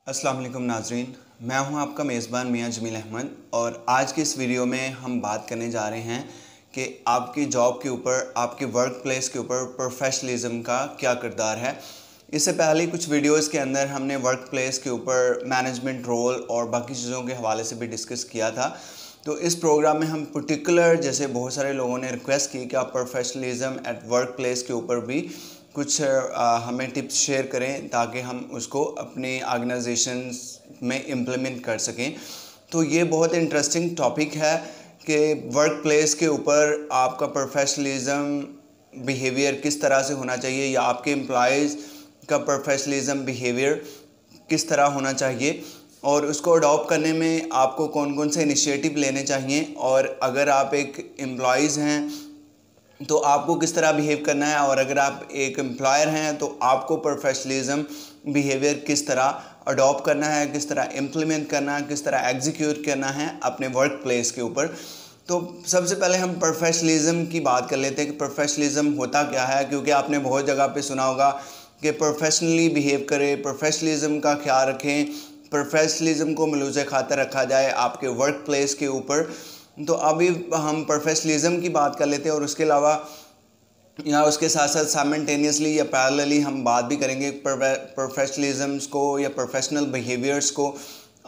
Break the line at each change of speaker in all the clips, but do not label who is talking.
अस्सलाम वालेकुम नाजरीन, मैं हूं आपका मेज़बान मियां जमील अहमद और आज की इस वीडियो में हम बात करने जा रहे हैं कि आपकी जॉब के ऊपर, आपके वर्क प्लेस के ऊपर प्रोफेशनलिज्म का क्या किरदार है। इससे पहले कुछ वीडियोस के अंदर हमने वर्क प्लेस के ऊपर मैनेजमेंट रोल और बाकी चीज़ों के हवाले से भी डिस्कस किया था। तो इस प्रोग्राम में हम पर्टिकुलर, जैसे बहुत सारे लोगों ने रिक्वेस्ट की कि आप प्रोफेशनलिज्म एट वर्क प्लेस के ऊपर भी कुछ हमें टिप्स शेयर करें ताकि हम उसको अपनी ऑर्गेनाइजेशंस में इम्प्लीमेंट कर सकें। तो ये बहुत इंटरेस्टिंग टॉपिक है कि वर्क प्लेस के ऊपर आपका प्रोफेशनलिज्म बिहेवियर किस तरह से होना चाहिए या आपके एम्प्लॉयज़ का प्रोफेशनलिज्म बिहेवियर किस तरह होना चाहिए और उसको अडॉप्ट करने में आपको कौन कौन से इनिशिएटिव लेने चाहिए, और अगर आप एक एम्प्लॉयज़ हैं तो आपको किस तरह बिहेव करना है, और अगर आप एक एम्प्लॉयर हैं तो आपको प्रोफेशनलिज्म बिहेवियर किस तरह अडॉप्ट करना है, किस तरह इम्प्लीमेंट करना है, किस तरह एग्जीक्यूट करना है अपने वर्क प्लेस के ऊपर। तो सबसे पहले हम प्रोफेशनलिज्म की बात कर लेते हैं कि प्रोफेशनलिज्म होता क्या है, क्योंकि आपने बहुत जगह पे सुना होगा कि प्रोफेशनली बिहेव करें, प्रोफेशनलिज्म का ख्याल रखें, प्रोफेशनलिज्म को मलूज़ खातर रखा जाए आपके वर्क प्लेस के ऊपर। तो अभी हम प्रोफेशनलिज्म की बात कर लेते हैं और उसके अलावा या उसके साथ साथ साइमल्टेनियसली या पैरेलली हम बात भी करेंगे प्रोफेशनलिज्म्स को या प्रोफेशनल बिहेवियर्स को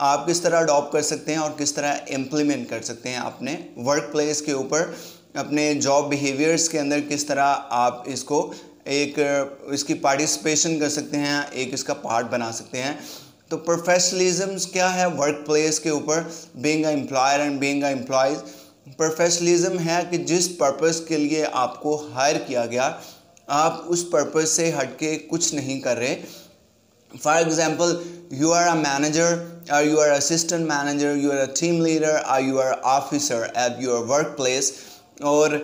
आप किस तरह अडॉप्ट कर सकते हैं और किस तरह इम्प्लीमेंट कर सकते हैं अपने वर्क प्लेस के ऊपर, अपने जॉब बिहेवियर्स के अंदर किस तरह आप इसको एक इसकी पार्टिसिपेशन कर सकते हैं, एक इसका पार्ट बना सकते हैं। तो प्रोफेशनलिज्म्स क्या है वर्क प्लेस के ऊपर, being a employer and being a employees. Professionalism है कि जिस पर्पस के लिए आपको हायर किया गया आप उस पर्पस से हटके कुछ नहीं कर रहे। For example, you are a manager और you are assistant manager, you are a team leader और you are officer at your work place, और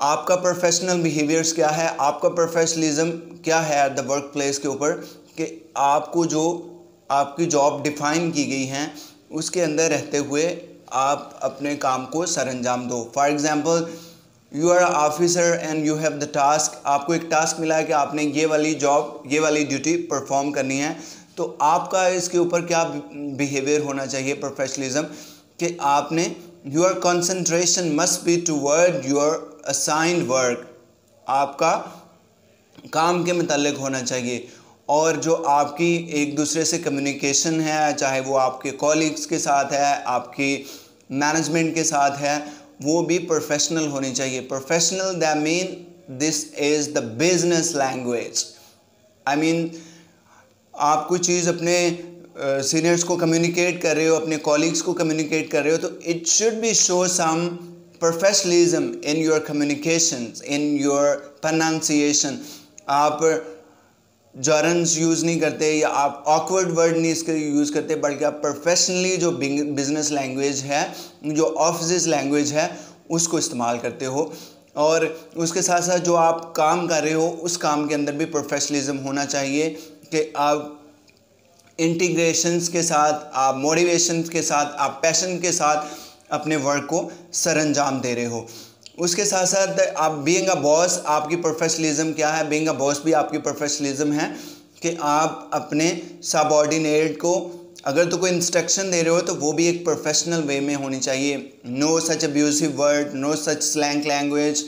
आपका प्रोफेशनल बिहेवियर्स क्या है, आपका प्रोफेशनलिज्म क्या है एट द वर्क प्लेस के ऊपर, कि आपको जो आपकी जॉब डिफाइन की गई हैं उसके अंदर रहते हुए आप अपने काम को सरअंजाम दो। For example, you are officer and you have the task, आपको एक टास्क मिला है कि आपने ये वाली जॉब, ये वाली ड्यूटी परफॉर्म करनी है। तो आपका इसके ऊपर क्या बिहेवियर होना चाहिए प्रोफेशनलिज्म, कि आपने your concentration must be toward your assigned work, आपका काम के मुताल्लिक होना चाहिए। और जो आपकी एक दूसरे से कम्युनिकेशन है, चाहे वो आपके कॉलीग्स के साथ है, आपकी मैनेजमेंट के साथ है, वो भी प्रोफेशनल होनी चाहिए। Professional that mean this is the business language. I mean आप कोई चीज़ अपने सीनियर्स को कम्युनिकेट कर रहे हो, अपने कॉलीग्स को कम्युनिकेट कर रहे हो, तो it should be show some professionalism in your communication, in your pronunciation. आप जॉरन्स यूज़ नहीं करते या आप ऑकवर्ड वर्ड नहीं इसके यूज़ करते, बल्कि आप प्रोफेशनली जो बिजनेस लैंग्वेज है, जो ऑफिस लैंग्वेज है, उसको इस्तेमाल करते हो। और उसके साथ साथ जो आप काम कर रहे हो उस काम के अंदर भी प्रोफेशनलिज्म होना चाहिए कि आप इंटीग्रेशंस के साथ, आप मोटिवेशंस के साथ, आप पैशन के साथ अपने वर्क को सरअंजाम दे रहे हो। उसके साथ साथ आप बीइंग अ बॉस, आपकी प्रोफेशनलिज्म क्या है, बीइंग अ बॉस भी आपकी प्रोफेशनलिज्म है कि आप अपने सबऑर्डिनेट को अगर तो कोई इंस्ट्रक्शन दे रहे हो तो वो भी एक प्रोफेशनल वे में होनी चाहिए। No such abusive word, no such slang language,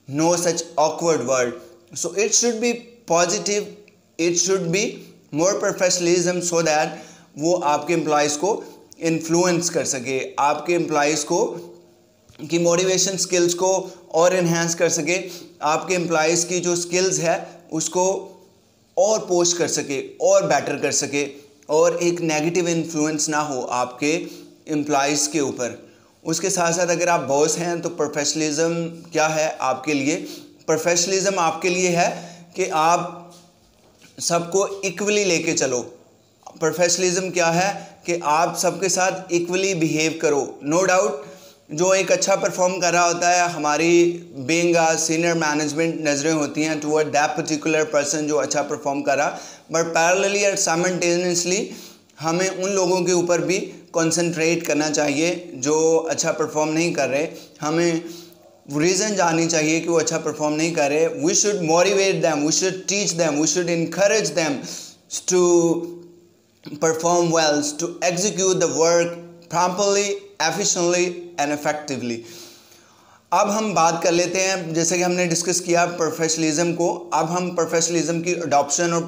no such awkward word. So it should be positive, it should be more professionalism so that वो आपके एम्प्लॉयज़ को इन्फ्लुएंस कर सके, आपके एम्प्लॉयज़ को की मोटिवेशन स्किल्स को और इन्हेंस कर सके, आपके एम्प्लॉयज़ की जो स्किल्स है उसको और पोस्ट कर सके और बेटर कर सके, और एक नेगेटिव इन्फ्लुएंस ना हो आपके एम्प्लॉयज़ के ऊपर। उसके साथ साथ अगर आप बॉस हैं तो प्रोफेशनलिज्म क्या है आपके लिए, प्रोफेशनलिज्म आपके लिए है कि आप सबको इक्वली लेके चलो। प्रोफेशनलिज्म क्या है कि आप सबके साथ इक्वली बिहेव करो। नो डाउट जो एक अच्छा परफॉर्म कर रहा होता है, हमारी बीइंग अ सीनियर मैनेजमेंट नज़रें होती हैं टुवर्ड दैट पर्टिकुलर पर्सन जो अच्छा परफॉर्म कर रहा, बट पैरेलली और साइमल्टेनियसली हमें उन लोगों के ऊपर भी कंसंट्रेट करना चाहिए जो अच्छा परफॉर्म नहीं कर रहे। हमें रीज़न जाननी चाहिए कि वो अच्छा परफॉर्म नहीं कर रहे। We should motivate them, we should teach them, we should encourage them to perform well, to execute the work properly, efficiently and effectively. अब हम बात कर लेते हैं, जैसे कि हमने डिस्कस किया प्रोफेशनलिज्म को, अब हम प्रोफेशनलिज्म की अडॉप्शन और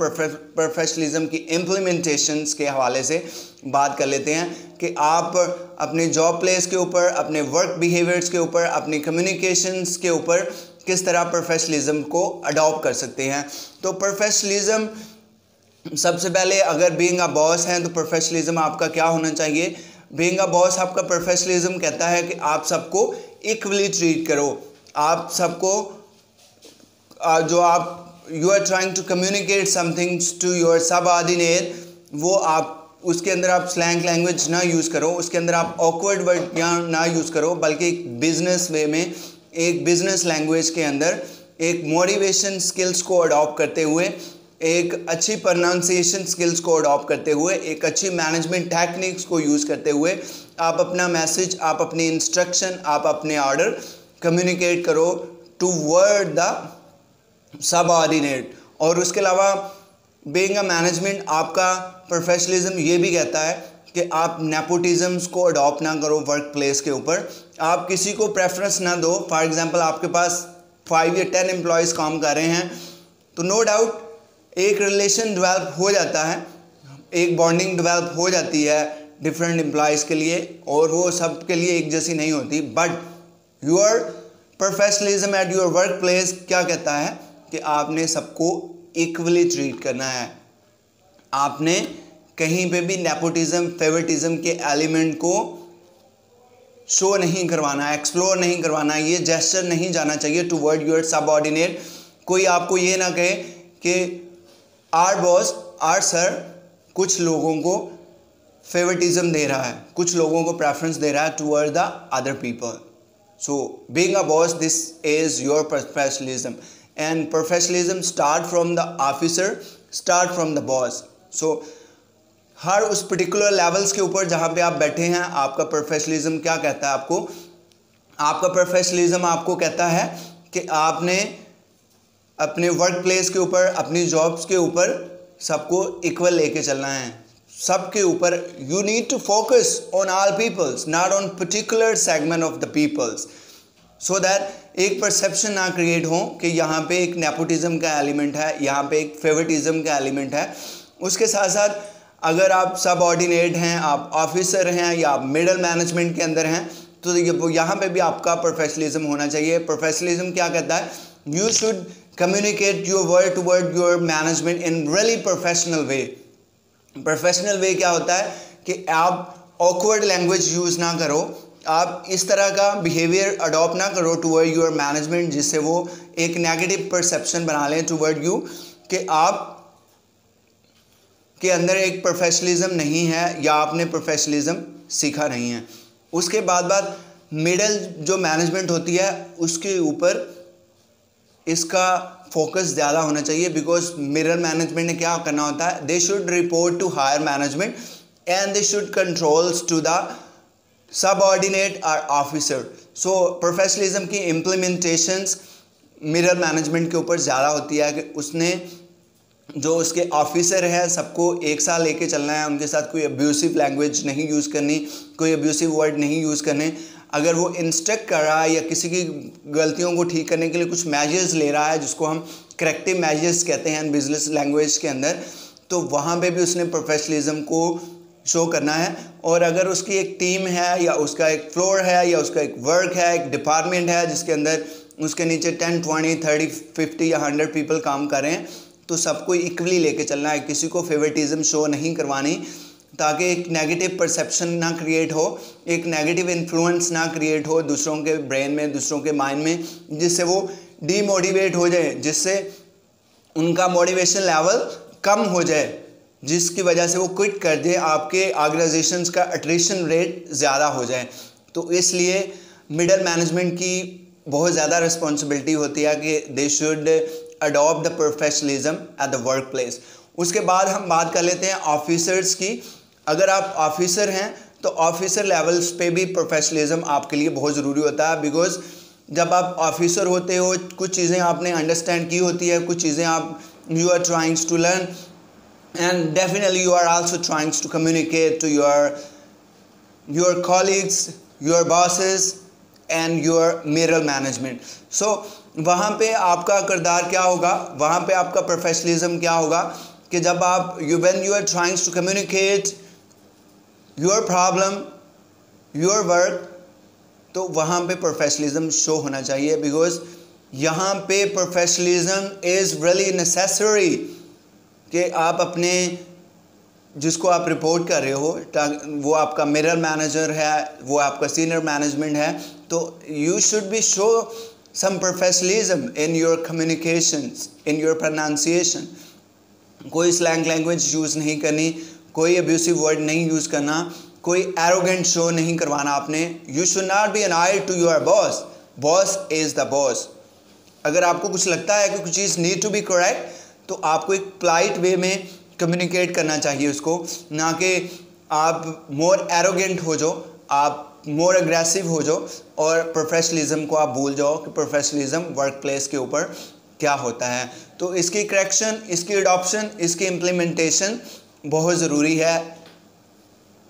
प्रोफेशनलिज्म की इम्प्लीमेंटेशंस के हवाले से बात कर लेते हैं कि आप अपने जॉब प्लेस के ऊपर, अपने वर्क बिहेवियर्स के ऊपर, अपनी कम्युनिकेशंस के ऊपर किस तरह प्रोफेशनलिज्म को अडॉप्ट कर सकते हैं। तो प्रोफेशनलिज्म सबसे पहले, अगर बीइंग अ बॉस हैं तो प्रोफेशनलिज्म आपका क्या होना चाहिए। बीइंग अ बॉस आपका प्रोफेशनलिज्म कहता है कि आप सबको इक्वली ट्रीट करो, आप सबको जो आप you are trying to communicate something to your subordinate, वो आप उसके अंदर आप स्लैंग लैंग्वेज ना यूज़ करो, उसके अंदर आप ऑकवर्ड वर्ड ना यूज़ करो, बल्कि एक बिजनेस वे में, एक बिजनेस लैंग्वेज के अंदर एक मोटिवेशन स्किल्स को अडॉप्ट करते हुए, एक अच्छी प्रोनाउंसिएशन स्किल्स को अडॉप्ट करते हुए, एक अच्छी मैनेजमेंट टेक्निक्स को यूज़ करते हुए आप अपना मैसेज, आप अपनी इंस्ट्रक्शन, आप अपने ऑर्डर कम्युनिकेट करो टूवर्ड द सबऑर्डिनेट। और उसके अलावा बीइंग अ मैनेजमेंट, आपका प्रोफेशनलिज्म ये भी कहता है कि आप नेपोटिज्म्स को अडॉप्ट ना करो वर्क प्लेस के ऊपर, आप किसी को प्रेफरेंस ना दो। फॉर एग्जांपल आपके पास 5 या 10 एम्प्लॉयज़ काम कर रहे हैं, तो नो डाउट एक रिलेशन डेवलप हो जाता है, एक बॉन्डिंग डेवलप हो जाती है डिफरेंट एम्प्लॉयज़ के लिए, और वो सब के लिए एक जैसी नहीं होती। But your professionalism eight your work place क्या कहता है कि आपने सबको इक्वली ट्रीट करना है, आपने कहीं पे भी नेपोटिज्म, फेवरेटिज्म के एलिमेंट को शो नहीं करवाना, एक्सप्लोर नहीं करवाना, ये जेस्चर नहीं जाना चाहिए टूवर्ड योर सबऑर्डिनेट। कोई आपको ये ना कहे कि आर बॉस, आर सर कुछ लोगों को फेवरेटिज्म दे रहा है, कुछ लोगों को प्रेफरेंस दे रहा है toward the other people. So being a boss, this is your professionalism, and professionalism start from the officer, start from the boss. So हर उस पर्टिकुलर लेवल्स के ऊपर जहाँ पे आप बैठे हैं, आपका प्रोफेशनलिज्म क्या कहता है आपको, आपका प्रोफेशनलिज्म आपको कहता है कि आपने अपने वर्क प्लेस के ऊपर, अपनी जॉब्स के ऊपर सबको इक्वल लेके चलना है, सबके ऊपर। You need to focus on all peoples, not on particular segment of the peoples, so that एक परसेप्शन ना क्रिएट हो कि यहाँ पे एक नेपोटिज्म का एलिमेंट है, यहाँ पे एक फेवरेटिज्म का एलिमेंट है। उसके साथ साथ अगर आप सबऑर्डिनेट हैं, आप ऑफिसर हैं या आप मिडल मैनेजमेंट के अंदर हैं, तो यहाँ पे भी आपका प्रोफेशनलिज्म होना चाहिए। प्रोफेशनलिज्म क्या कहता है, you should communicate your word toward your management in really professional way. Professional way क्या होता है कि आप ऑकवर्ड लैंग्वेज यूज़ ना करो, आप इस तरह का बिहेवियर अडॉप्ट ना करो टुवर्ड योर मैनेजमेंट जिससे वो एक नेगेटिव परसेप्शन बना लें टुवर्ड यू कि आप के अंदर एक प्रोफेशनलिज्म नहीं है या आपने प्रोफेशनलिज्म सीखा नहीं है। उसके बाद मिडल जो मैनेजमेंट होती है उसके ऊपर इसका फोकस ज़्यादा होना चाहिए, बिकॉज मिडल मैनेजमेंट ने क्या करना होता है, they should report to higher management and they should controls to the subordinate और ऑफिसर। सो प्रोफेशनलिज्म की इम्प्लीमेंटेशंस मिडल मैनेजमेंट के ऊपर ज़्यादा होती है कि उसने जो उसके ऑफिसर हैं सबको एक साथ लेके चलना है, उनके साथ कोई अब्यूसिव लैंग्वेज नहीं यूज़ करनी, कोई अब्यूसिव वर्ड नहीं यूज़ करने। अगर वो इंस्ट्रक्ट कर रहा है या किसी की गलतियों को ठीक करने के लिए कुछ मेजर्स ले रहा है, जिसको हम करेक्टिव मेजर्स कहते हैं बिजनेस लैंग्वेज के अंदर, तो वहाँ पे भी उसने प्रोफेशनलिज्म को शो करना है। और अगर उसकी एक टीम है या उसका एक फ्लोर है या उसका एक वर्क है, एक डिपार्टमेंट है जिसके अंदर उसके नीचे 10, 20, 30, 50 या 100 पीपल काम कर रहे हैं, तो सबको इक्वली लेके चलना है, किसी को फेवरेटिज्म शो नहीं करवानी, ताकि एक नेगेटिव परसेप्शन ना क्रिएट हो, एक नेगेटिव इन्फ्लुएंस ना क्रिएट हो दूसरों के ब्रेन में, दूसरों के माइंड में, जिससे वो डीमोटिवेट हो जाए, जिससे उनका मोटिवेशन लेवल कम हो जाए, जिसकी वजह से वो क्विट कर दे, आपके ऑर्गेनाइजेशंस का अट्रिशन रेट ज़्यादा हो जाए। तो इसलिए मिडल मैनेजमेंट की बहुत ज़्यादा रिस्पॉन्सिबिलिटी होती है कि they should adopt the professionalism at the work place. उसके बाद हम बात कर लेते हैं ऑफिसर्स की। अगर आप ऑफिसर हैं तो ऑफिसर लेवल्स पे भी प्रोफेशनलिज्म आपके लिए बहुत ज़रूरी होता है, बिकॉज जब आप ऑफिसर होते हो कुछ चीज़ें आपने अंडरस्टैंड की होती है, कुछ चीज़ें आप you are trying to learn, and definitely you are also trying to communicate to your colleagues, your bosses and your middle management. So वहाँ पे आपका किरदार क्या होगा, वहाँ पे आपका प्रोफेशनलिज्म क्या होगा कि जब आप when you are trying to communicate your problem, your work, तो वहाँ पे प्रोफेशनलिज्म शो होना चाहिए, बिकॉज यहाँ पे प्रोफेशनलिज्म इज़ रियली नेसेसरी कि आप अपने जिसको आप रिपोर्ट कर रहे हो, वो आपका मिडल मैनेजर है, वो आपका सीनियर मैनेजमेंट है, तो you should be show some professionalism in your communications, in your pronunciation. कोई स्लैंग लैंग्वेज यूज़ नहीं करनी, कोई अब्यूसिव वर्ड नहीं यूज़ करना, कोई एरोगेंट शो नहीं करवाना आपने. You should not be an I to your boss. Boss is the boss. अगर आपको कुछ लगता है कि कुछ चीज़ नीड टू बी करेक्ट, तो आपको एक पोलाइट वे में कम्युनिकेट करना चाहिए उसको, ना कि आप मोर एरोगेंट हो जाओ, आप मोर एग्रेसिव हो जाओ और प्रोफेशनलिज्म को आप भूल जाओ कि प्रोफेशनलिज्म वर्क प्लेस के ऊपर क्या होता है. तो इसकी करेक्शन, इसकी अडॉप्शन, इसकी इम्प्लीमेंटेशन बहुत ज़रूरी है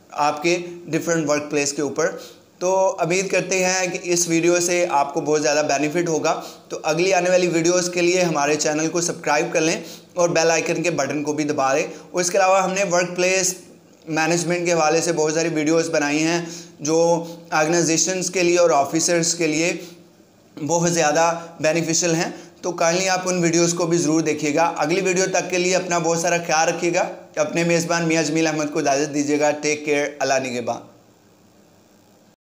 आपके डिफरेंट वर्क प्लेस के ऊपर. तो उम्मीद करते हैं कि इस वीडियो से आपको बहुत ज़्यादा बेनिफिट होगा. तो अगली आने वाली वीडियोस के लिए हमारे चैनल को सब्सक्राइब कर लें और बेल आइकन के बटन को भी दबा लें. और इसके अलावा हमने वर्क प्लेस मैनेजमेंट के हवाले से बहुत सारी वीडियोस बनाई हैं जो ऑर्गेनाइजेशंस के लिए और ऑफिसर्स के लिए बहुत ज़्यादा बेनिफिशियल हैं. तो काइंडली आप उन वीडियोस को भी ज़रूर देखिएगा. अगली वीडियो तक के लिए अपना बहुत सारा ख्याल रखिएगा. अपने मेज़बान मियां जमील अहमद को इजाज़त दीजिएगा. Take care. अल्लाह निगहबान.